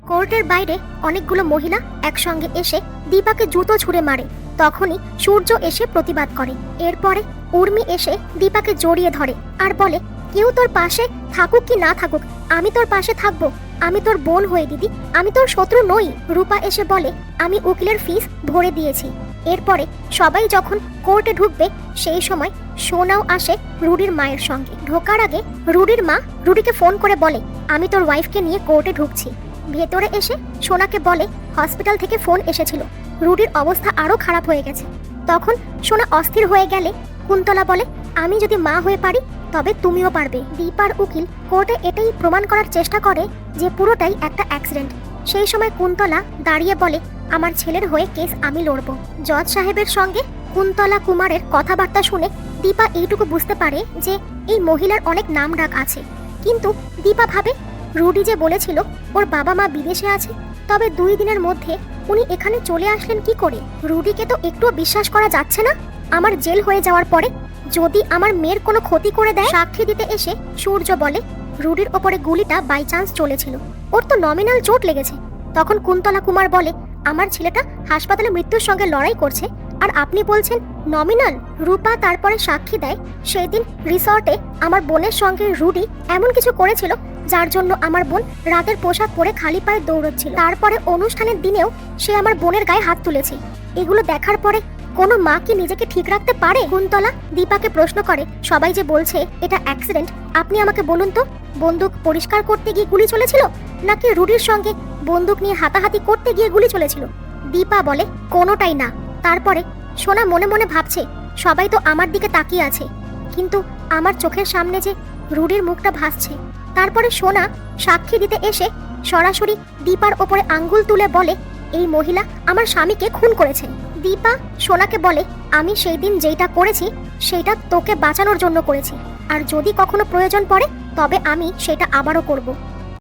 কোর্টের বাইরে অনেকগুলো মহিলা একসঙ্গে এসে দীপাকে জুতো ছুঁড়ে মারে। তখনই সূর্য এসে প্রতিবাদ করে। এরপরে উর্মি এসে দীপাকে জড়িয়ে ধরে আর বলে, কেউ তোর পাশে থাকুক কি না থাকুক, আমি তোর পাশে থাকবো। আমি তোর বোন হয়ে দিদি, আমি তোর শত্রু নই। রূপা এসে বলে, আমি উকিলের ফিস ভরে দিয়েছি। এরপরে সবাই যখন কোর্টে ঢুকবে সেই সময় সোনাও আসে রুডির মায়ের সঙ্গে। ঢোকার আগে রুডির মা রুডিকে ফোন করে বলে, আমি তোর ওয়াইফকে নিয়ে কোর্টে ঢুকছি। ভেতরে এসে সোনাকে বলে, হসপিটাল থেকে ফোন এসেছিল, রুডির অবস্থা আরো খারাপ হয়ে গেছে। তখন সোনা অস্থির হয়ে গেলে কুন্তলা বলে, আমি যদি মা হয়ে পারি তবে তুমিও পারবে। দীপার উকিল কোর্টে এটাই প্রমাণ করার চেষ্টা করে যে পুরোটাই একটা অ্যাক্সিডেন্ট। সেই সময় কুন্তলা দাঁড়িয়ে বলে, আমার ছেলের হয়ে কেস আমি লড়ব। জজ সাহেবের সঙ্গে কুন্তলা কুমারের কথাবার্তা শুনে দীপা এইটুকু বুঝতে পারে যে এই মহিলার অনেক নাম ডাক আছে। কিন্তু দীপা ভাবে, রুডি যে বলেছিল ওর বাবা মা বিদেশে আছে, তবে 2 দিনের মধ্যে উনি এখানে চলে আসলেন কি করে? রুডিকে তো একটুও বিশ্বাস করা যাচ্ছে না। আমার জেল হয়ে যাওয়ার পরে যদি আমার মেয়ের কোনো ক্ষতি করে দেয়। সাক্ষী দিতে এসে সূর্য বলে, রুডির ওপরে গুলিটা বাই চান্স চলেছিল, ওর তো নমিনাল চোট লেগেছে। তখন কুন্তলা কুমার বলে, আমার ছেলেটা হাসপাতালে মৃত্যুর সঙ্গে লড়াই করছে আর আপনি বলছেন নমিনাল। রূপা তারপরে সাক্ষী দেয়, সেদিন রিসর্টে আমার বোনের সঙ্গে রুডি এমন কিছু করেছিল যার জন্য আমার বোন রাতের পোশাক পরে খালি পায়ে দৌড়চ্ছিল। তারপরে অনুষ্ঠানের দিনেও সে আমার বোনের গায়ে হাত তুলেছে। এগুলো দেখার পরে কোনো মা কি নিজেকে ঠিক রাখতে পারে? কুন্তলা দীপাকে প্রশ্ন করে, সবাই যে বলছে এটা অ্যাক্সিডেন্ট, আপনি আমাকে বলুন তো, বন্দুক পরিষ্কার করতে গিয়ে গুলি চলেছিল নাকি রুডির সঙ্গে বন্দুক নিয়ে হাতাহাতি করতে গিয়ে গুলি চলেছিল? দীপা বলে, কোনোটাই না। তারপরে সোনা মনে মনে ভাবছে, সবাই তো আমার দিকে তাকিয়ে আছে, কিন্তু আমার চোখের সামনে যে রুডির মুখটা ভাসছে। তারপরে সোনা সাক্ষী দিতে এসে সরাসরি দীপার ওপরে আঙ্গুল তুলে বলে, এই মহিলা আমার স্বামীকে খুন করেছে। দীপা সোনাকে বলে, আমি সেই দিন যেটা করেছি সেটা তোকে বাঁচানোর জন্য করেছি, আর যদি কখনো প্রয়োজন পড়ে তবে আমি সেটা আবারও করব।